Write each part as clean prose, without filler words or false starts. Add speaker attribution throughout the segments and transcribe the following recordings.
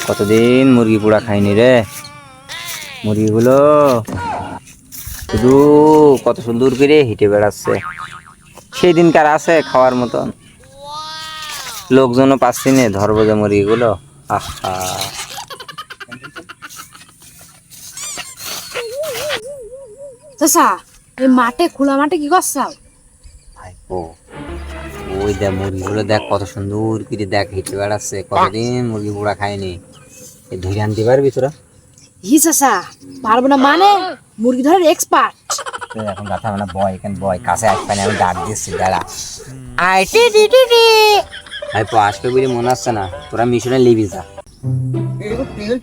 Speaker 1: কতদিন মুরগি পোড়া খাইনি রে। মুরগিগুলো শুধু কত সুন্দর করে হেঁটে বেড়াচ্ছে। সেই দিনকার আছে খাওয়ার মতন, লোকজনও পাচ্ছি না, ধরবো যে মুরগিগুলো। আহা,
Speaker 2: চাচা এই মাঠে খোলা মাঠে কি করছাও?
Speaker 1: ভাইপো ওই দেখ মুরগিগুলো, দেখ কত সুন্দর করে দেখ হেঁটে বেড়াচ্ছে। কতদিন মুরগি পোড়া খাইনি, ধরে আনতে পারবি তোরা?
Speaker 2: হি চাচা পারবো না মানে মুরগি ধরার এক্সপার্ট।
Speaker 1: এখন কথা মানে বয়, এখানে বয়, কাছে আসবে না, আমি ডাক দিচ্ছি, দাঁড়া। ভাইপো আসবে বলে মনে হচ্ছে না, তোরা মিশনে লিবি যা।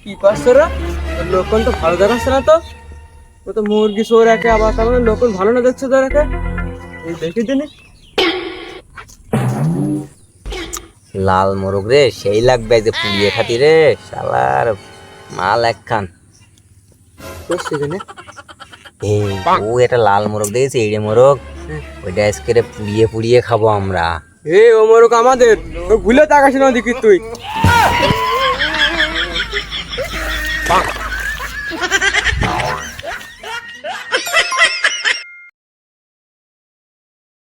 Speaker 3: কি করছো রে? লোকন তো ভালো দেখাচ্ছে না তো। ও তো মুরগি শো রাখে, আবার তার মানে লোকন ভালো না দেখছে তো রাখে। এই দেখি দিনি
Speaker 1: লাল মোরগ রে, সেই লাগবে যে পুড়িয়ে খাতি রে, শালার মাল একখান।
Speaker 3: করছে দিনে।
Speaker 1: ও এটা লাল মোরগ দেখেছি, এই রে মোরগ, ওইটা আজকে পুড়িয়ে পুড়িয়ে খাবো আমরা।
Speaker 3: ও মোরক আমাদের, ও ভুলে তাকাস না দেখি তুই।